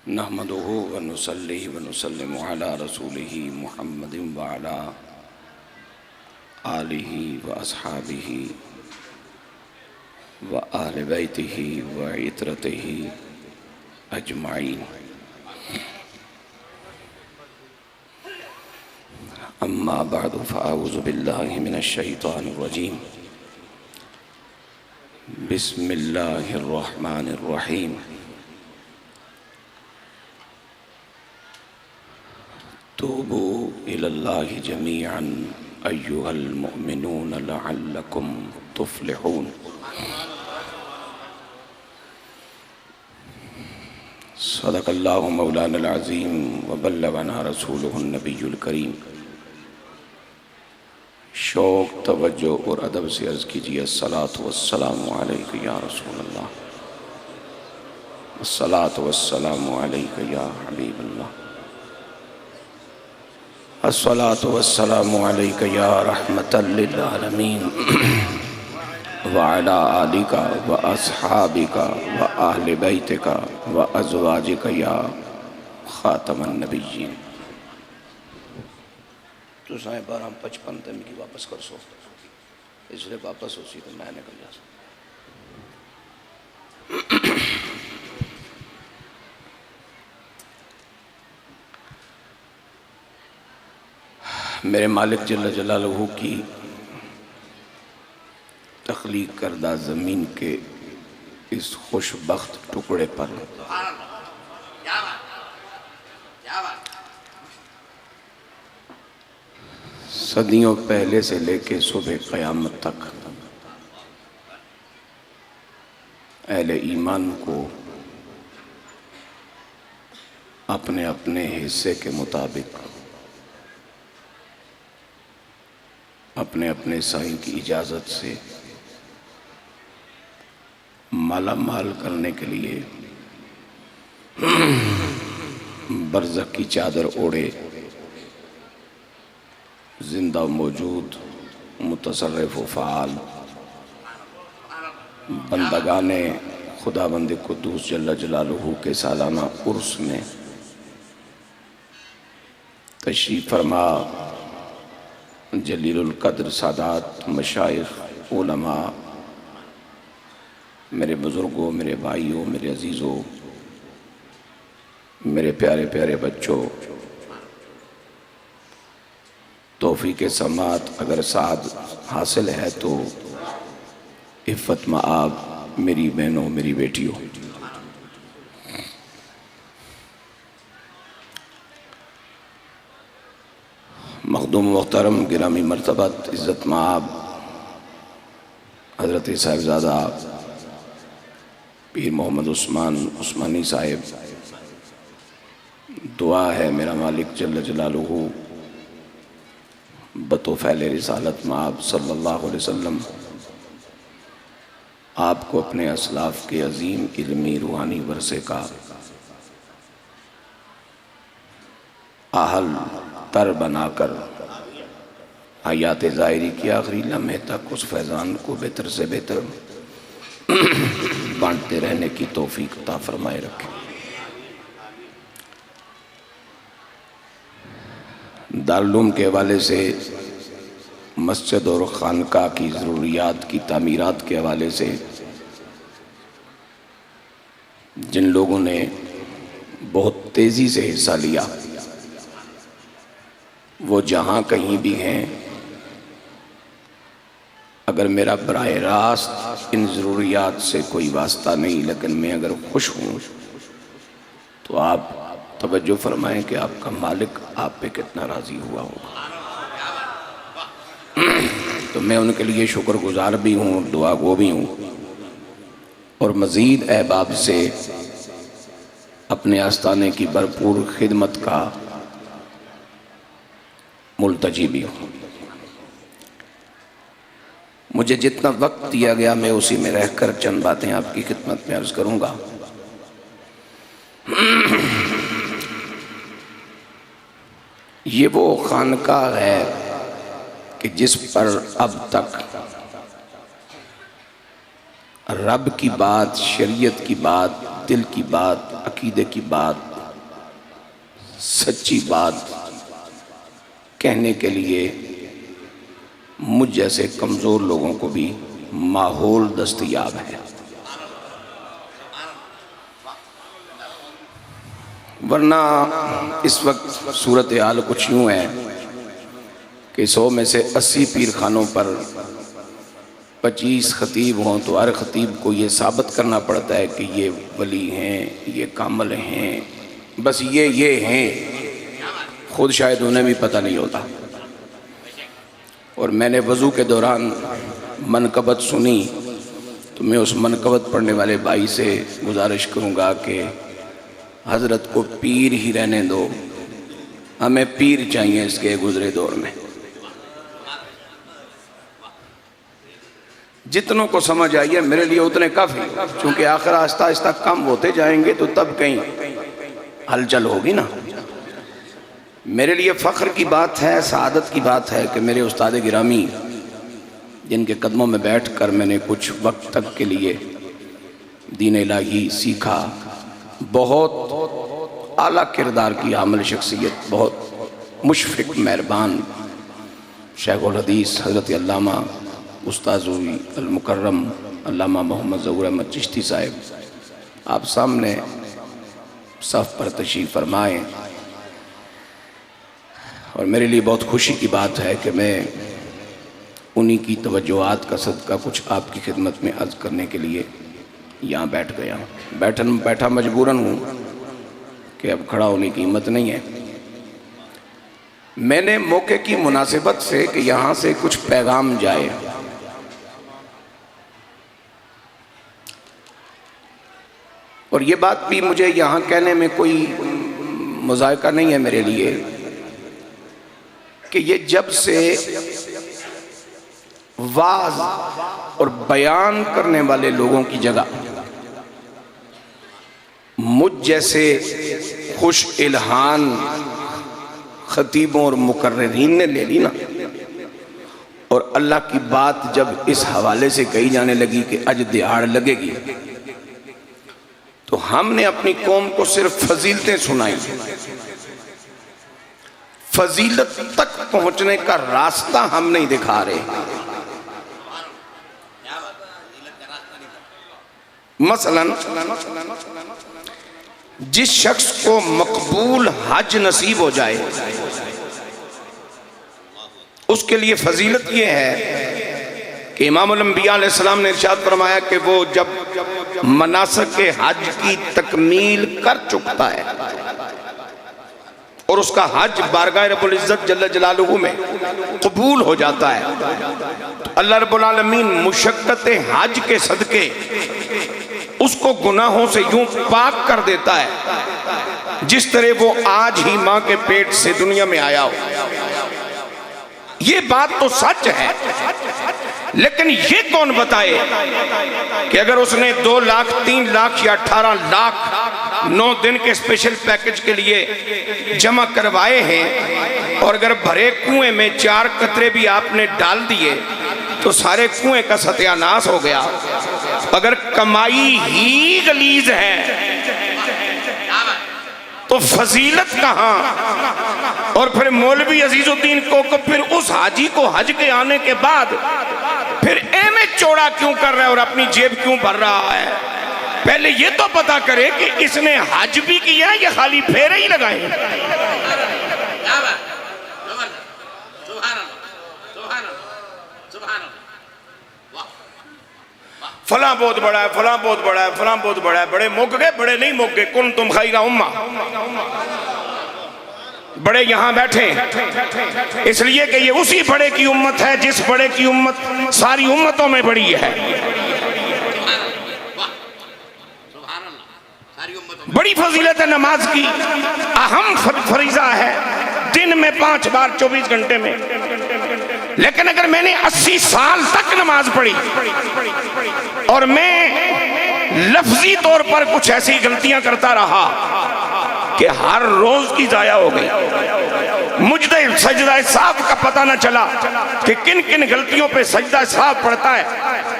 नहमदुहु व नुसल्ली व नुसल्लिमु अला रसूलिही मुहम्मदिन व अला आलिही व अस्हाबिही व अहले बैतिही व इतरतिही अजमाइन। अम्मा बअदु फ़अऊज़ु बिल्लाहि मिनश शैतानिर रजीम। बिस्मिल्लाहिर रहमानिर रहीम। तूबू इलल्लाहि जमीअन अय्युहल मुअमिनून लअल्लकुम तुफ्लिहून। सदक़ल्लाहु मौलाना अज़ीम व बल्लगना रसूलुहुन नबियुल करीम। शौक़, तवज्जो और अदब से अर्ज़ कीजिए अस्सलातु वस्सलामु अलैका या रसूलल्लाह, अस्सलातु वस्सलामु अलैका या हबीबल्लाह, अस्सलातु वस्सलामु अलैका या रहमतल लिल आलमीन व अला आलिका व अस्हाबिका व अहले बैतिका व अज़वाजिका या खातमन नबिय्यीन। तो साए 12:55 तक की वापस कर सो, इसलिए वापस होती तो मैं निकल जा। मेरे मालिक जल्ल जलालहू की तख्लीक करदा ज़मीन के इस खुशबख्त टुकड़े पर सदियों पहले से लेके सुबह क़यामत तक अहले ईमान को अपने अपने हिस्से के मुताबिक अपने अपने साईं की इजाज़त से माला माल करने के लिए बरज़ख की चादर ओढ़े जिंदा मौजूद मुतसर्रिफ़ व फ़आल बंदगाने खुदाबंद कुद्दूस जल्ल जलालहू के सालाना उर्स में तशरीफ़ फरमा जलीलुल क़द्र सादात मशाइख़ उलमा, मेरे बुज़ुर्गों, मेरे भाइयों, मेरे अजीज़ों, मेरे प्यारे प्यारे बच्चों, तौफ़ीक़ समात अगर साद हासिल है तो इफ़्फ़त मआब मेरी बहनों, मेरी बेटियों, मखदूम मुहतरम गिरामी मर्तबत इज़्ज़त मआब हज़रत साहिबज़ादा पीर मोहम्मद उस्मान उस्मानी साहिब, दुआ है मेरा मालिक जल्ल जलालहू बतौफ़ैल रिसालत मआब सल्लल्लाहु अलैहि वसल्लम आपको अपने असलाफ़ के अज़ीम इल्मी रूहानी वरसे का आहल तर बनाकर हयात ज़ाहिरी की आखिरी लम्हे तक उस फैज़ान को बेहतर से बेहतर बांटते रहने की तौफ़ीक़ अता फ़रमाए रखे। दारुल के हवाले से मस्जिद और खानका की ज़रूरियात की तामीरात के हवाले से जिन लोगों ने बहुत तेज़ी से हिस्सा लिया, वो जहाँ कहीं भी हैं, अगर मेरा बराह रास्त इन ज़रूरियात से कोई वास्ता नहीं, लेकिन मैं अगर खुश हूँ तो आप तवज्जो फरमाएं कि आपका मालिक आप पे कितना राज़ी हुआ होगा। तो मैं उनके लिए शुक्रगुज़ार भी हूँ, दुआ गो भी हूँ, और मज़ीद अहबाब से अपने आस्ताने की भरपूर खिदमत का मुल्तजी भी हूँ। मुझे जितना वक्त दिया गया मैं उसी में रहकर चंद बातें आपकी खिदमत में अर्ज़ करूँगा। ये वो खानकाह है कि जिस पर अब तक रब की बात, शरीयत की बात, दिल की बात, अकीदे की बात सच्ची बात कहने के लिए मुझ जैसे कमज़ोर लोगों को भी माहौल दस्तयाब है, वरना इस वक्त सूरत हाल कुछ यूँ है कि 100 में से 80 पीर खानों पर 25 खतीब हों तो हर खतीब को ये साबित करना पड़ता है कि ये वली हैं, ये कामल हैं, बस ये हैं, खुद शायद उन्हें भी पता नहीं होता। और मैंने वज़ू के दौरान मनकबत सुनी तो मैं उस मनकबत पढ़ने वाले भाई से गुजारिश करूँगा कि हज़रत को पीर ही रहने दो, हमें पीर चाहिए इसके गुज़रे दौर में। जितनों को समझ आई है मेरे लिए उतने काफ़ी, क्योंकि आखिर आहिस्ता आहिस्ता कम होते जाएंगे तो तब कहीं हलचल होगी ना। मेरे लिए फ़ख्र की बात है, सआदत की बात है कि मेरे उस्ताद गिरामी जिनके कदमों में बैठकर मैंने कुछ वक्त तक के लिए दीन इलाही सीखा, बहुत आला किरदार की हामिल शख्सियत, बहुत मुशफ़िक़ मेहरबान शेखुल हदीस हज़रत अल्लामा उस्ताज़ अल मुकर्रम अल्लामा मोहम्मद ज़हूर अहमद चिश्ती साहिब आप सामने सफ़ पर तशरीफ़ फरमाएँ। और मेरे लिए बहुत खुशी की बात है कि मैं उन्हीं की तवज्जुहात का सदका कुछ आपकी खिदमत में अर्ज़ करने के लिए यहाँ बैठ गया हूँ। बैठा मजबूरन हूँ कि अब खड़ा होने की हिम्मत नहीं है। मैंने मौके की मुनासिबत से कि यहाँ से कुछ पैगाम जाए, और ये बात भी मुझे यहाँ कहने में कोई मुज़ायका नहीं है मेरे लिए कि ये जब से वाज़ और बयान करने वाले लोगों की जगह मुझ जैसे खुश इल्हान खतीबों और मुकर्रिरीन ने ले ली ना, और अल्लाह की बात जब इस हवाले से कही जाने लगी कि अज दिहाड़ लगेगी, तो हमने अपनी कौम को सिर्फ फजीलतें सुनाई, फजीलत तक पहुंचने का रास्ता हम नहीं दिखा रहे। मसलन जिस शख्स को मकबूल हज नसीब हो जाए उसके लिए फजीलत यह है कि इमामुल अंबिया अलैहिस्सलाम ने इरशाद फरमाया कि वो जब मनासिक के हज की तकमील कर चुकता है और उसका हज बारगाह रब्बुल इज्जत जल्ल जलालुहु में कबूल हो जाता है, तो अल्लाह रब्बुल आलमीन मुशक्कत हज के सदके उसको गुनाहों से यूं पाक कर देता है जिस तरह वो आज ही माँ के पेट से दुनिया में आया हो। ये बात तो सच है, लेकिन ये कौन बताए कि अगर उसने 2 लाख 3 लाख या 18 लाख 9 दिन के स्पेशल पैकेज के लिए जमा करवाए हैं और अगर भरे कुएं में 4 कतरे भी आपने डाल दिए तो सारे कुएं का सत्यानाश हो गया। अगर कमाई ही गलीज है तो फजीलत कहाँ? और फिर मौलवी अजीजुद्दीन को फिर उस हाजी को हज के आने के बाद फिर एमे चौड़ा क्यों कर रहा है और अपनी जेब क्यों भर रहा है? पहले ये तो पता करे कि इसने हज भी किया या खाली फेरे ही लगाए। फला बहुत बड़ा है, फला बहुत बड़ा है, फला बहुत बड़ा है, बड़े मुक गए, बड़े नहीं मुक गए। कुन तुम खैरा उम्मा, बड़े यहां बैठे इसलिए कि ये उसी बड़े की उम्मत है जिस बड़े की उम्मत सारी उम्मतों में बड़ी है। बड़ी फजीलत है नमाज की, अहम फरीजा है दिन में 5 बार 24 घंटे में। लेकिन अगर मैंने 80 साल तक नमाज पढ़ी और मैं लफ्जी तौर पर कुछ ऐसी गलतियां करता रहा कि हर रोज की जाया हो गई। मुझे सजदा साफ का पता न चला कि किन किन गलतियों पे सजदा साफ पड़ता है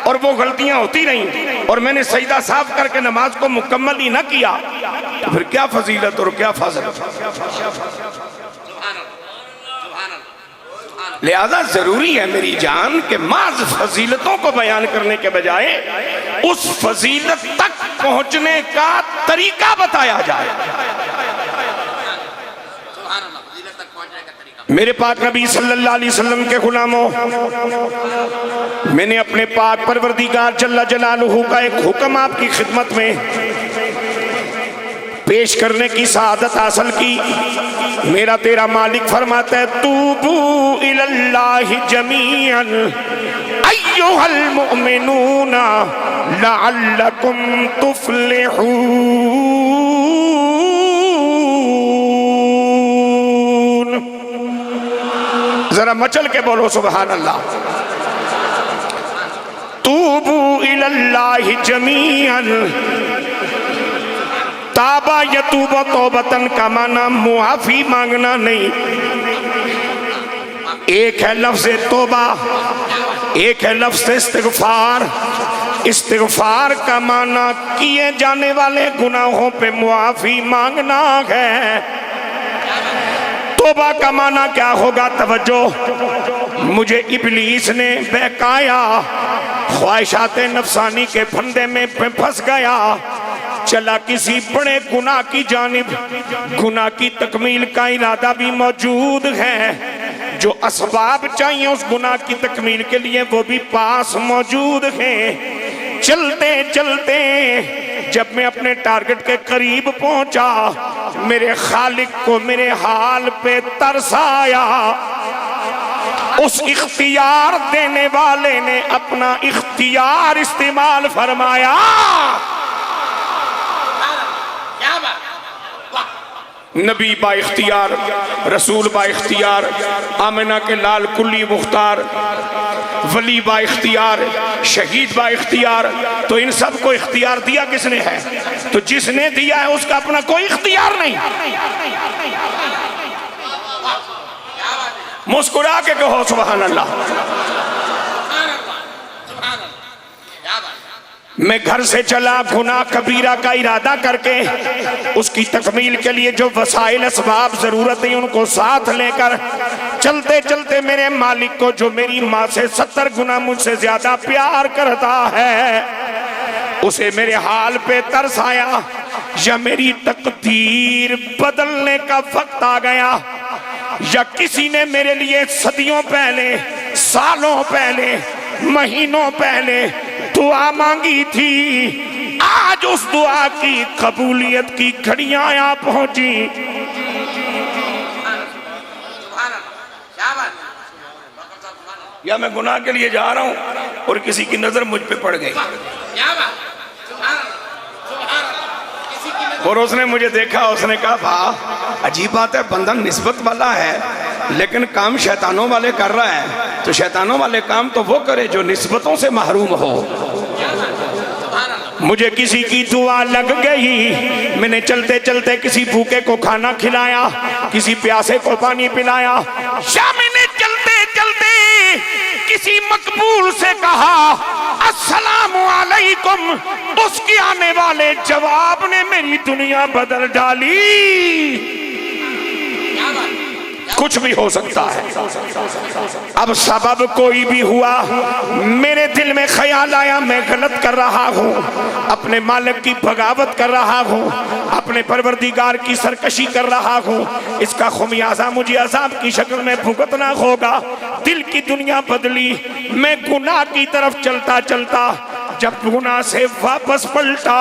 और वो गलतियां होती नहीं, और मैंने सजदा साफ करके नमाज को मुकम्मल ही ना किया, तो फिर क्या फजीलत और क्या फजल। लिहाजा जरूरी है मेरी जान के माज फजीलतों को बयान करने के बजाय उस फजीलत तक पहुंचने का तरीका बताया जाए। मेरे पाक नबी सल्लल्लाहु अलैहि वसल्लम के गुलामों, मैंने अपने पाक परवरदिगार जल्ला जलालुहू का एक हुक्म आपकी खिदमत में पेश करने की सआदत हासिल की। मेरा तेरा मालिक फरमाता है, तूबू इलल्लाहि जमीअन अय्युहल मुमिनूना लअल्लकुम तुफ्लिहून। जरा मचल के बोलो सुभान अल्लाह। तूबू इलल्लाहि जमीअन, ताबा यतूब तौबतन का माना मुआफी मांगना नहीं। एक है लफ्ज़ तौबा, एक है लफ्ज़ इस्तिग़फ़ार। इस्तिग़फ़ार का माना किए जाने वाले गुनाहों पे मुआफी मांगना है। तौबा का माना क्या होगा? तवज्जो, मुझे इब्लीस ने बहकाया, ख्वाहिशात नफसानी के फंदे में फंस गया, चला किसी बड़े गुनाह की जानिब। गुनाह की तकमील का इरादा भी मौजूद है, जो असबाब चाहिए उस गुनाह की तकमील के लिए वो भी पास मौजूद हैं। चलते चलते जब मैं अपने टारगेट के करीब पहुंचा, मेरे खालिक को मेरे हाल पे तरस आया। उस इख्तियार देने वाले ने अपना इख्तियार इस्तेमाल फरमाया। नबी बा इख्तियार, रसूल बा इख्तियार, आमिना के लाल कुल्ली मुख्तार, वली बा इख्तियार, शहीद बा इख्तियार। तो इन सब को इख्तियार दिया किसने है? तो जिसने दिया है उसका अपना कोई इख्तियार नहीं। मुस्कुरा के कहो सुभान अल्लाह। मैं घर से चला गुनाह कबीरा का इरादा करके, उसकी तकमील के लिए जो वसाइल असबाब जरूरत है उनको साथ लेकर चलते चलते मेरे मालिक को, जो मेरी माँ से 70 गुना मुझसे ज्यादा प्यार करता है, उसे मेरे हाल पे तरस आया, या मेरी तकदीर बदलने का वक्त आ गया, या किसी ने मेरे लिए सदियों पहले, सालों पहले, महीनों पहले दुआ मांगी थी। आज उस दुआ की कबूलियत की घड़ियां आ पहुंची। या मैं गुनाह के लिए जा रहा हूं और किसी की नजर मुझ पे पड़ गई और उसने मुझे देखा, उसने कहा वाह अजीब बात है, बंदा निस्बत वाला है लेकिन काम शैतानों वाले कर रहा है, तो शैतानों वाले काम तो वो करे जो निस्बतों से महरूम हो। मुझे किसी की दुआ लग गई, मैंने चलते चलते किसी भूखे को खाना खिलाया, किसी प्यासे को पानी पिलाया, या मैंने चलते चलते किसी मकबूल से कहा अस्सलामु अलैकुम, उसके आने वाले जवाब ने मेरी दुनिया बदल डाली। कुछ भी हो सकता है। अब सबब कोई भी हुआ, मेरे दिल में ख्याल आया मैं गलत कर रहा हूँ, अपने मालिक की बगावत कर रहा हूँ, अपने परवरदिगार की सरकशी कर रहा हूँ, इसका खुमियाजा मुझे अज़ाब की शक्ल में भुगतना होगा। दिल की दुनिया बदली, मैं गुनाह की तरफ चलता चलता जब गुनाह से वापस पलटा,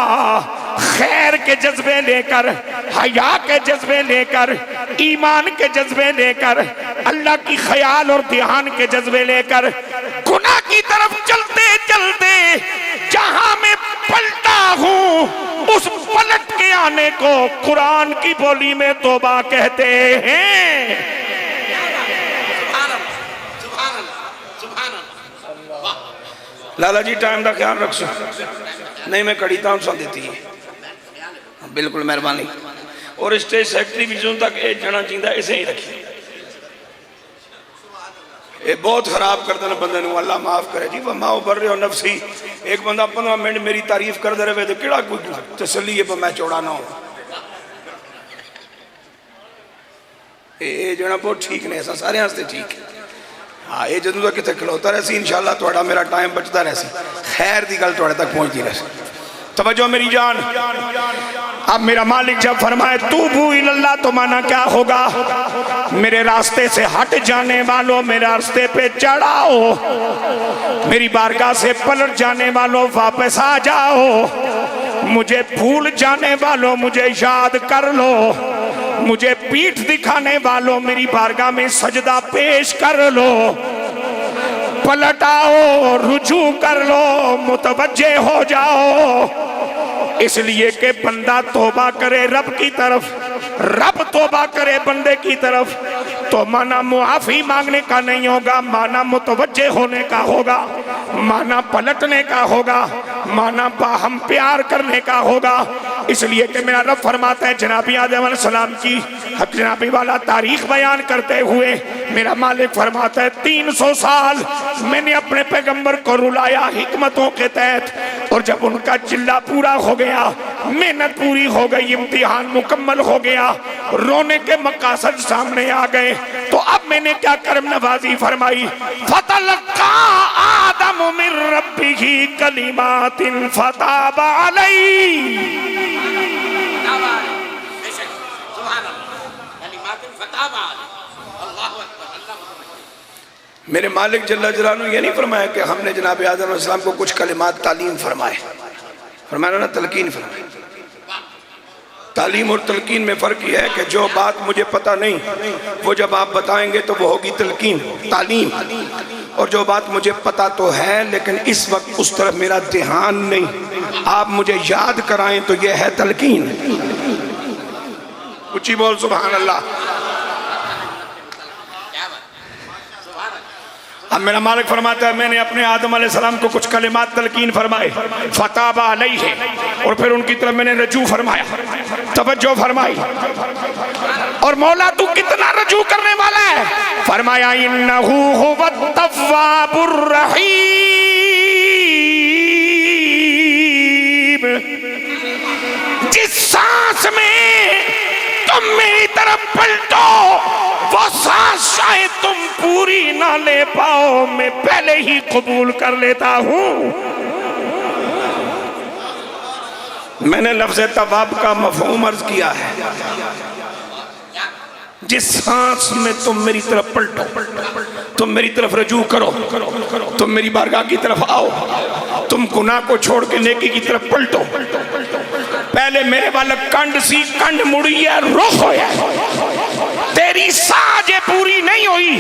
खैर के जज्बे लेकर, हया के जज्बे लेकर, ईमान के जज्बे लेकर, अल्लाह की ख्याल और ध्यान के जज्बे लेकर गुनाह की तरफ चलते चलते जहां मैं पलटा हूं, उस पलट के आने को कुरान की बोली में तौबा कहते हैं। लाला जी टाइम का ख्याल रखो, नहीं मैं कड़ी ताम सा देती है। बिल्कुल मेहरबानी। और स्टेज सेक्रेटरी भी जो तक ये जाना चाहिए इसे ही रखिए। ये बहुत खराब करते हैं बंदे, अल्लाह माफ करे जी। माओ बर रहे हो नफसी, एक बंदा 15 मिनट मेरी तारीफ करते रहे तो केड़ा कोई तसली है मैं चौड़ा ना हो। ये जो बहुत ठीक ने, सारे वास्ते ठीक है। हाँ, ये जो कितने खलोता रहे इंशाअल्लाह थोड़ा मेरा टाइम बचता रहे, खैर की गल थोड़े तक पहुँचती रहे। तवज्जो मेरी जान। अब मेरा मालिक जब फरमाए तूबू इल्लल्लाह तो माना क्या होगा? मेरे रास्ते से हट जाने वालों मेरे रास्ते पे चढ़ाओ, मेरी बारगाह से पलट जाने वालों वापस आ जाओ, मुझे भूल जाने वालों मुझे याद कर लो, मुझे पीठ दिखाने वालों मेरी बारगाह में सजदा पेश कर लो, पलट आओ, रुजू कर लो, मुतवज्जे हो जाओ। इसलिए कि बंदा तौबा करे रब की तरफ, रब तौबा करे बंदे की तरफ, तो माना मुआफी मांगने का नहीं होगा, माना मुतवज्जे होने का होगा, माना पलटने का होगा, माना बाहम प्यार करने का होगा। इसलिए कि मेरा रब फरमाता है जनाबी आदम अलैहिस्सलाम की जनाबी वाला तारीख बयान करते हुए मेरा मालिक फरमाता है 300 साल मैंने अपने पैगंबर को रुलाया हिकमतों के तहत, और जब उनका चिल्ला पूरा हो गया, मेहनत पूरी हो गई, इम्तिहान मुकम्मल हो गया, रोने के मकासद सामने आ गए, तो अब मैंने क्या करम नवाजी फरमाई, फतलक्का आदम मिन रब्बिही कलिमातिन फताबा अलैहि। मेरे मालिक जल्ला जलालहू ये नहीं फरमाया कि हमने जनाब आदम अलैहिस्सलाम को कुछ कलिमात तालीम फरमाए, फरमाया ना तलकीन फरमाए। तालीम और तलकीन में फ़र्क यह है कि जो बात मुझे पता नहीं वो जब आप बताएंगे तो वो होगी तलकीन तालीम, और जो बात मुझे पता तो है लेकिन इस वक्त उस तरफ मेरा ध्यान नहीं, आप मुझे याद कराएं तो यह है तलकीन। ऊंची बोल सुभान अल्लाह। अब मेरा मालिक फरमाता है मैंने अपने आदम अलैहिस्सलाम को कुछ कलिमात तलकीन फरमाए, फताबा अलैहि, और फिर उनकी तरफ मैंने रजू फरमाया, तवज्जो फरमाई। और मौला तू कितना रजू करने वाला है? फरमाया इन्नहु हुवत तव्वाबुर रहीम। जिस सांस में तुम मेरी तरफ पलटो वो सांस शायद तुम पूरी ना ले पाओ, मैं पहले ही कबूल कर लेता हूं। मैंने लफ्ज़ तवाब का मफ़हूम अर्ज किया है, जिस सांस में तुम मेरी तरफ पलटो, तुम मेरी तरफ रजू करो, तुम मेरी बारगाह की तरफ आओ, तुम गुनाह को छोड़ के नेकी की तरफ पलटो। पहले मेरे वाला कंड सी, कंड मुड़ी है, रुख होया, तेरी साज पूरी नहीं हुई,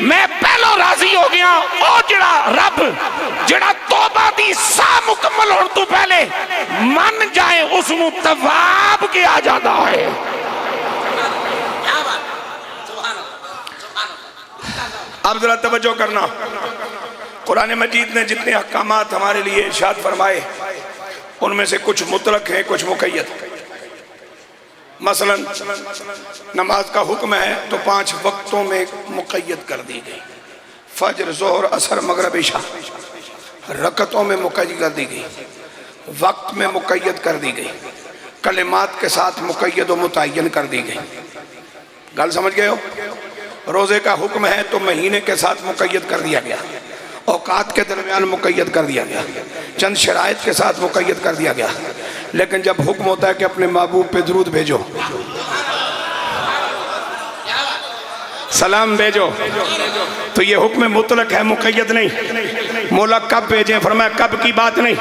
मैं पहलो राजी हो गया। ओ जड़ा रब जड़ा तौबा दी सा मुकम्मल होने तो पहले मन जाए उसनु तवाब के आ जाता है। अब जरा तवज्जो करना, कुरान मजीद ने जितने अहकामात हमारे लिए इरशाद फरमाए उनमें से कुछ मुतलक है, कुछ मुक़य्यद। मसलन नमाज का हुक्म है तो 5 वक्तों में मुक़य्यद कर दी गई, फजर ज़ोहर असर मगरिब इशा रकतों में मुक़य्यद कर दी गई, वक्त में मुक़य्यद कर दी गई, कलिमात के साथ मुक़य्यद व मुतय्यन कर दी गई। गल समझ गए हो? रोज़े का हुक्म है तो महीने के साथ मुक़य्यद कर दिया गया, औकात के दरमियान मुक़य्यद कर दिया गया, चंद शराइत के साथ मुक़य्यद कर दिया गया। लेकिन जब हुक्म होता है कि अपने महबूब पे दुरूद भेजो, सलाम भेजो, तो ये हुक्म मुतलक है, मुक़य्यद नहीं। मौला कब भेजें? फरमाया कब की बात नहीं,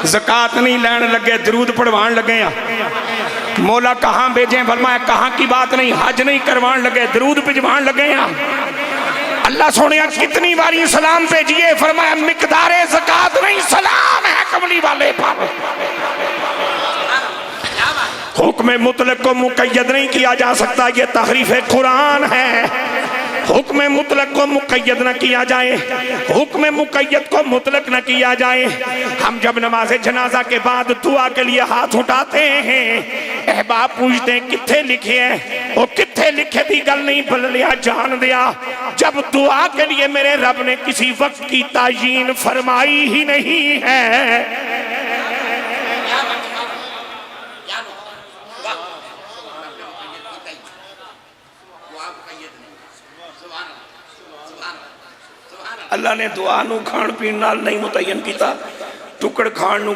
ज़कात नहीं लैन लगे, दुरूद पढ़वान लगे हैं। मौला कहाँ भेजें? फरमाया कहाँ की बात नहीं, हज नहीं करवान लगे, दुरूद भिजवान लगे हैं। अल्लाह सोने कितनी बारी सलाम भेजिए, फरमाया मिकदारे ज़कात नहीं, सलाम है कमली वाले पर। हुक्म मुतलक को मुक़य्यद नहीं किया जा सकता, ये तहरीफ कुरान है। हुक्म मुतलक को मुक़य्यद न किया जाए, हुक्म मुक़य्यद को मुतलक न किया जाए। हम जब नमाज जनाजा के बाद दुआ के लिए हाथ उठाते हैं, अहबाब पूछते हैं किथे लिखे हैं, वो किथे लिखे की गल नहीं बल लिया जान दिया। जब दुआ के लिए मेरे रब ने किसी वक्त की तायीन फरमाई ही नहीं है। अल्लाह ने दुआ नू खाण पीण नाल नहीं मुतयन किया, टुकड़ खाण नू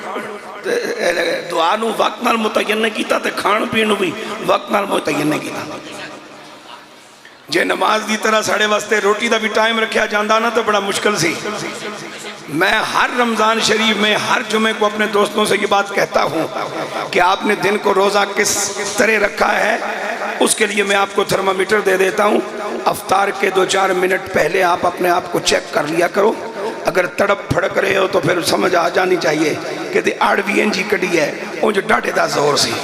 दुआ नू वक्त नाल मुतयन नहीं किया, ते खाण पीण नू भी वक्त नाल मुतयन नहीं किया। जे नमाज की तरह साढ़े वास्ते रोटी का भी टाइम रखा जाता ना तो बड़ा मुश्किल सी। मैं हर रमज़ान शरीफ में हर जुमे को अपने दोस्तों से ये बात कहता हूँ कि आपने दिन को रोज़ा किस तरह रखा है, उसके लिए मैं आपको थर्मामीटर दे देता हूँ। अफ्तार के 2-4 मिनट पहले आप अपने आप को चेक कर लिया करो। अगर तड़प फड़क रहे हो तो फिर समझ आ जानी चाहिए कि आड़ भी इंजी कड़ी है, उंज डाढ़े का जोर सी।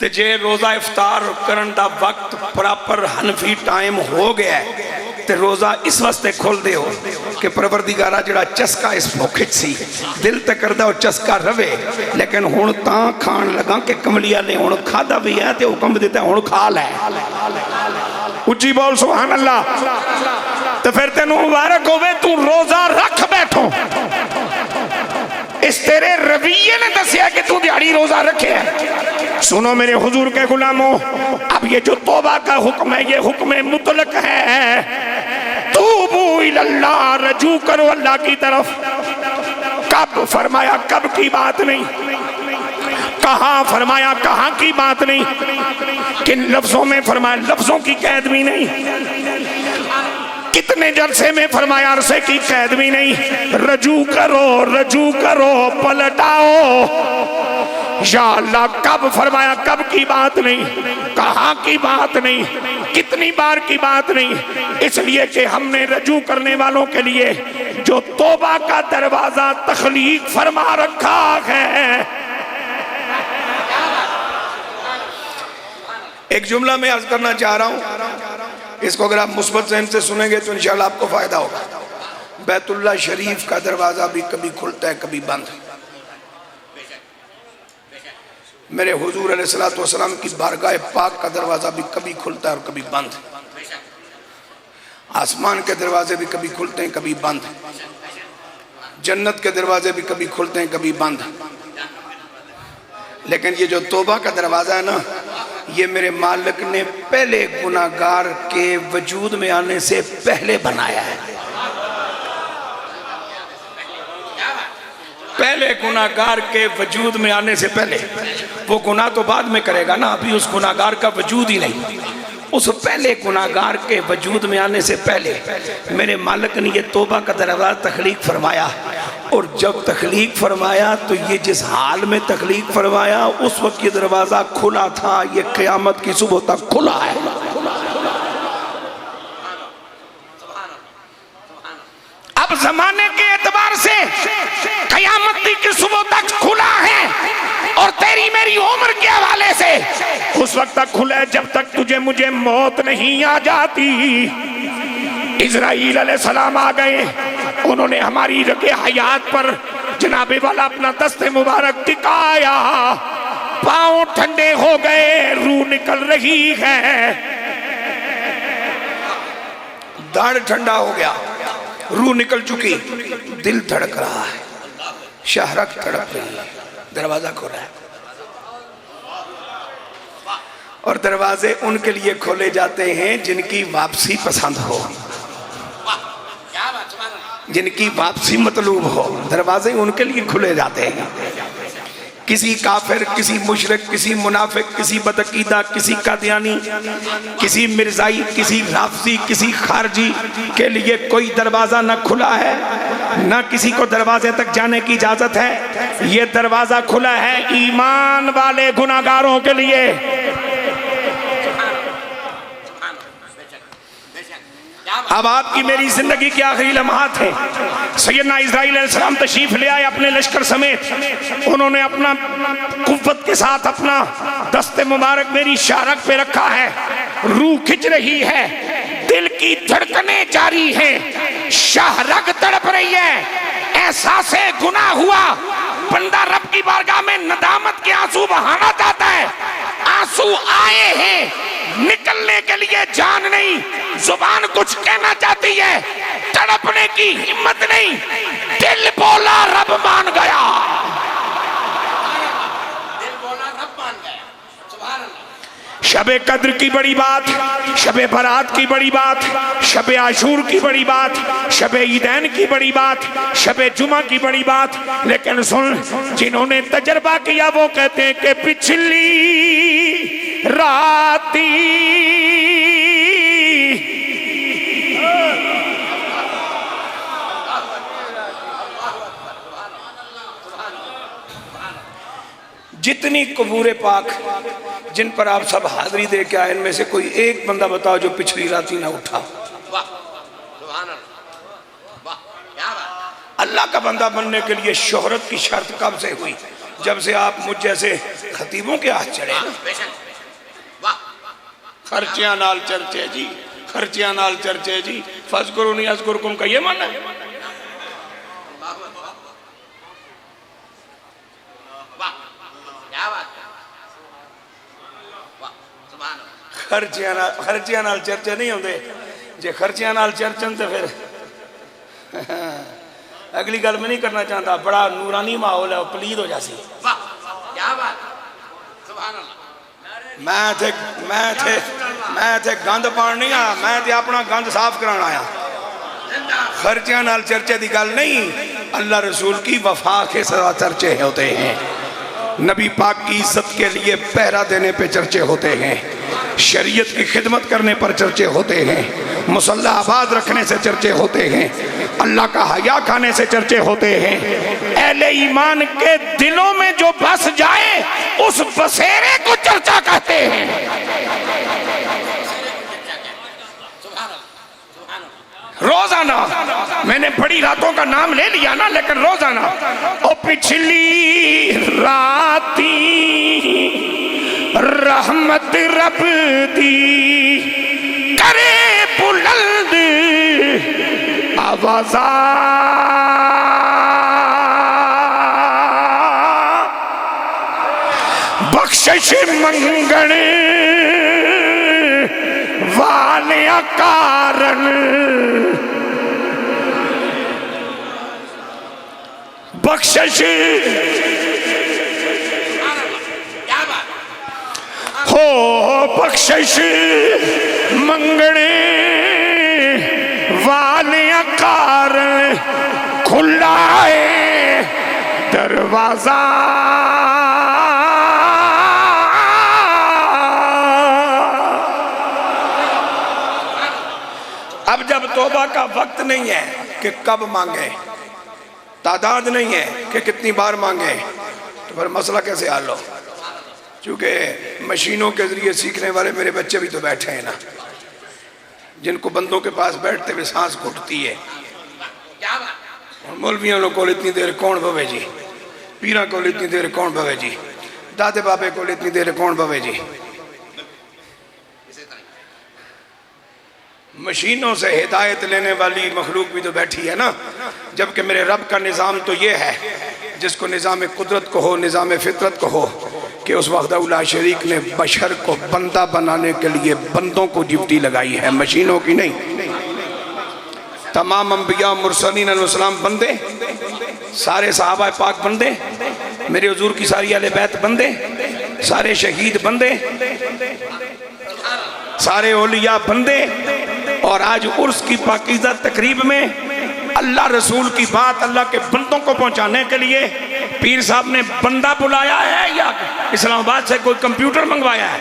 ते जे रोज़ा इफ्तार करन दा वक्त प्रॉपर हनफी टाइम हो गया है ते रोज़ा इस वास्ते खोल दे हो कि परवरदिगारा जिहड़ा चस्का इस भुख सी दिल ते करदा वो चस्का रवे, लेकिन हुण तां खाण लगा कि कमलिया ने हुण खादा भी है ते हुक्म दिता हुण खा लै। उच्ची बोल सुभान अल्लाह। तो फिर तेनू मुबारक होवे, तू रोज़ा रख बैठो। इस तेरे रवैये ने दसिया कि तू दिहाड़ी रोज़ा रखे है। सुनो मेरे हुजूर के गुलामों, अब ये जो तौबा का हुक्म है ये हुक्म मुतलक है। तूबू इलल्लाह, रजू करो अल्लाह की तरफ। कब फरमाया, कब की बात नहीं। कहाँ फरमाया, कहाँ की बात नहीं। किन लफ्जों में फरमाया, लफ्जों की कैद भी नहीं। कितने जलसे में फरमाया, अरसे की कैद भी नहीं। रजू करो पलटाओ। या अल्लाह, कब फरमाया, कब की बात नहीं, कहाँ की बात नहीं, कितनी बार की बात नहीं। इसलिए कि हमने रजू करने वालों के लिए जो तौबा का दरवाजा तखलीक फरमा रखा है। एक जुमला मैं अर्ज करना चाह रहा हूँ, इसको अगर आप मुस्बत ज़हन से सुनेंगे तो इंशाल्लाह आपको फायदा होगा। बैतुल्लाह शरीफ का दरवाजा भी कभी खुलता है कभी बंद। मेरे हुजूर अलैहिस्सलातु वस्सलाम की बारगाह पाक का दरवाजा भी कभी खुलता है और कभी बंद। आसमान के दरवाजे भी कभी खुलते हैं कभी बंद। जन्नत के दरवाजे भी कभी खुलते हैं कभी बंद। लेकिन ये जो तौबा का दरवाजा है ना, ये मेरे मालिक ने पहले गुनाहगार के वजूद में आने से पहले बनाया है। पहले गुनाहगार के वजूद में आने से पहले। वो गुनाह तो बाद में करेगा ना, अभी उस गुनाहगार का वजूद ही नहीं। उस पहले गुनाहगार के वजूद में आने से पहले मेरे मालिक ने ये तौबा का दरवाज़ा तख्लीक फरमाया। और जब तख्लीक फरमाया तो ये जिस हाल में तख्लीक फरमाया उस वक्त ये दरवाज़ा खुला था, ये क़यामत की सुबह तक खुला है। अब जमाने के एतबार से क़यामत की सुबह तक खुला है, और तेरी मेरी उम्र के हवाले से उस वक्त तक खुला है जब तक तुझे मुझे मौत नहीं आ जाती। इज़राइल अलैहिस्सलाम आ गए, उन्होंने हमारी रगे हयात पर जनाबे वाला अपना दस्ते मुबारक टिकाया। पांव ठंडे हो गए, रूह निकल रही है। दाढ़ ठंडा हो गया, रूह निकल चुकी, दिल धड़क रहा है, शहरक धड़क रही है। दरवाजा खोला है, और दरवाजे उनके लिए खोले जाते हैं जिनकी वापसी पसंद हो, जिनकी वापसी मतलूब हो। दरवाजे उनके लिए खुले जाते हैं। किसी काफिर, किसी मुशरिक, किसी मुनाफिक, किसी बदअकीदा, किसी कादियानी, किसी मिर्जाई, किसी राफजी, किसी खारजी के लिए कोई दरवाजा न खुला है, न किसी को दरवाजे तक जाने की इजाजत है। ये दरवाजा खुला है ईमान वाले गुनाहगारों के लिए। अब आपकी मेरी जिंदगी के आखिरी लम्हात हैं। सैयदना इज़राइल अलैहिस्सलाम तशरीफ ले आए अपने लश्कर समेत। उन्होंने अपना कुव्वत के साथ अपना दस्ते मुबारक मेरी शारक पे रखा है। रूह खिंच रही है, दिल की धड़कनें जारी हैं, शाहरग तड़प रही है, एहसासे गुनाह हुआ, बंदा रब की बारगाह में नदामत के आंसू बहाना चाहता है, आंसू आए हैं, निकलने के लिए जान नहीं, जुबान कुछ कहना चाहती है, तड़पने की हिम्मत नहीं, दिल बोला रब मान गया, दिल बोला रब मान गया। सुभान अल्लाह। शबे कद्र की बड़ी बात, शबे बरात की बड़ी बात, शबे आशूर की बड़ी बात, शबे ईदैन की बड़ी बात, शबे जुमा की बड़ी बात, लेकिन सुन, जिन्होंने तजर्बा किया वो कहते हैं कि पिछली राती जितनी कबूरे पाक जिन पर आप सब हाजिरी दे के आए, इनमें से कोई एक बंदा बताओ जो पिछली रात ही ना उठा। अल्लाह का बंदा बनने के लिए शोहरत की शर्त कब से हुई? जब से आप मुझ जैसे खतीबों के हाथ चढ़े। खर्चियां नाल चर्चे जी, खर्चियां नाल चर्चे जी, फज़कुरूनी अज़कुरकुम का ये माना है। खर्चियां नाल चर्चे नहीं होंगे, जे खर्चियां नाल चर्चन तो फिर अगली गल मैं नहीं करना चाहता, बड़ा नूरानी माहौल है, पलीद हो जासी। मैं थे गंद पान नहीं आया, मैं ते अपना गंद साफ कराना आया। खर्चियां नाल चर्चे की गल नहीं, अल्लाह रसूल की वफा के सदा चर्चे होते हैं, नबी पाक की इज्जत के लिए पहरा देने पे चर्चे होते हैं, शरीयत की खिदमत करने पर चर्चे होते हैं, मुसल्ला आबाद रखने से चर्चे होते हैं, अल्लाह का हया खाने से चर्चे होते हैं। अहले ईमान के दिलों में जो बस जाए उस बसेरे को चर्चा कहते हैं। रोजाना मैंने बड़ी रातों का नाम ले लिया ना, लेकिन रोजाना ओ पिछली राती रहमत रब दी करे बुलंद आवाज़ा, बख्शिश मंगण वाले कारण, बख्शिश हो, बख्शिश मंगने वाले कारण खुला है दरवाजा। अब जब तौबा का वक्त नहीं है कि कब मांगे, तादाद नहीं है कि कितनी बार मांगे, तो फिर मसला कैसे हल हो? क्योंकि मशीनों के जरिए सीखने वाले मेरे बच्चे भी तो बैठे हैं ना, जिनको बंदों के पास बैठते हुए सांस घुटती है। मौलवियों को इतनी देर कौन बवे जी, पीरा को इतनी देर कौन बवे जी, दादे बाबे को इतनी देर कौन बवे जी। मशीनों से हिदायत लेने वाली मखलूक भी तो बैठी है ना, जबकि मेरे रब का निज़ाम तो ये है, जिसको निज़ाम कुदरत को हो, निज़ाम फितरत को हो, कि उस वहदहुल्लाह शरीक ने बशर को बंदा बनाने के लिए बंदों को ड्यूटी लगाई है, मशीनों की नहीं। तमाम अंबिया मुरसलीन अलैहिस्सलाम बंदे, सारे सहाबा पाक बंदे, मेरे हुजूर की सारी अहले बैत बंदे, सारे शहीद बंदे, सारे औलिया बंदे। और आज उर्स की पाकीज़ा तकरीब में अल्लाह रसूल की बात अल्लाह के बंदों को पहुंचाने के लिए पीर साहब ने बंदा बुलाया है या इस्लामाबाद से कोई कंप्यूटर मंगवाया है?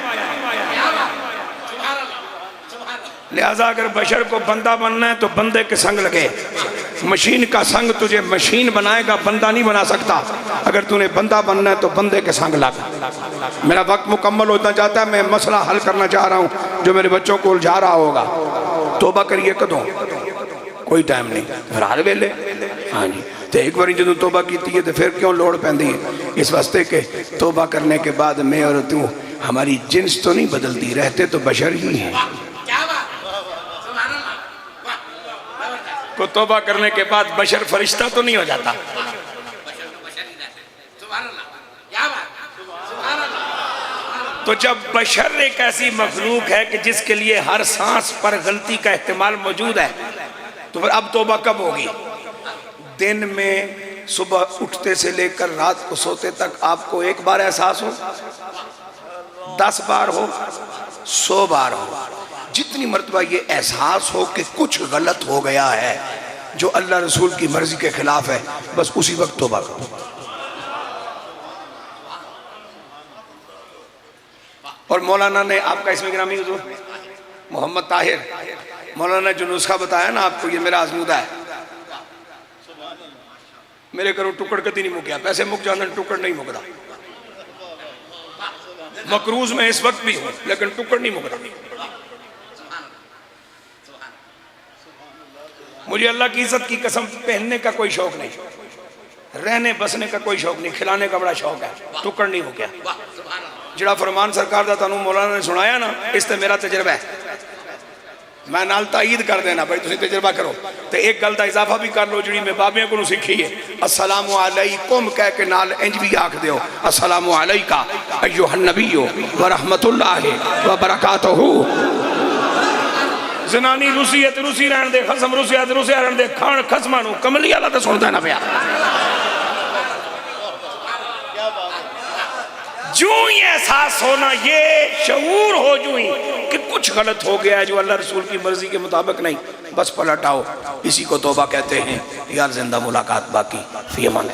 लिहाजा अगर बशर को बंदा बनना है तो बंदे के संग लगे, मशीन का संग तुझे मशीन बनाएगा, बंदा नहीं बना सकता। अगर तूने बंदा बनना है तो बंदे के संग लग। मेरा वक्त मुकम्मल होता जाता है, मैं मसला हल करना चाह रहा हूँ जो मेरे बच्चों को उलझा रहा होगा। तोबा करिए कदों, कोई टाइम नहीं, हर वेले। हाँ जी, तो एक बार जो तोबा की है तो फिर क्यों लोड़ पैंदी है? इस वास्ते के तोबा करने के बाद मैं और तू, हमारी जिन्स तो नहीं बदलती, रहते तो बशर ही हैं। तो तौबा करने के बाद बशर फरिश्ता तो नहीं हो जाता? तो जब बशर एक ऐसी मखलूक है कि जिसके लिए हर सांस पर गलती का एहतमाल मौजूद है, तो फिर अब तौबा कब होगी? दिन में सुबह उठते से लेकर रात को सोते तक आपको एक बार एहसास हो, 10 बार हो, 100 बार हो, जितनी मर्तबा ये एहसास हो कि कुछ गलत हो गया है जो अल्लाह रसूल की मर्जी के खिलाफ है, बस उसी वक्त तौबा करो। और मौलाना ने आपका इसमें गिरामी हुजूर मोहम्मद ताहिर, मौलाना ने जो नुस्खा बताया ना आपको, ये मेरा आजमूदा है। मेरे घरों टुकड़ कभी नहीं मुक्या, पैसे मुक जाने टुकड़ नहीं मुकदा। मकरूज में इस वक्त भी हूं लेकिन टुकड़ नहीं मुकदा। मुझे अल्लाह की इज्जत की कसम पहनने का कोई शौक नहीं, रहने बसने का कोई शौक नहीं, खिलाने का बड़ा शौक है, टुकड़ नहीं मुक्या। जिहड़ा फरमान सरकार दा तुहानू मौलाना ने सुनाया ना, इस ते मेरा तजर्बा है, मैं नाल ताईद कर देना भाई तुसीं तजर्बा करो। तो एक गल का इजाफा भी कर लो जिहड़ी मैं बाबियां को सीखी है, अस्सलामु अलैकुम कह के नाल इंज भी आख दियो, अस्सलामु अलैका अय्युहन नबिय्यु व रहमतुल्लाहि व बरकातहू। जनानी रूसी है तो रूसी रहन दे, खसम रूसी है तो रूसी रहन दे, खान खसमां नू कमली वाला तो सुनदा ना पिया। जो ही एहसास होना, ये शऊर हो जो ही कि कुछ गलत हो गया है जो अल्लाह रसूल की मर्जी के मुताबिक नहीं, बस पलट आओ। इसी को तौबा कहते हैं। यार जिंदा मुलाकात बाकी। फी अमान।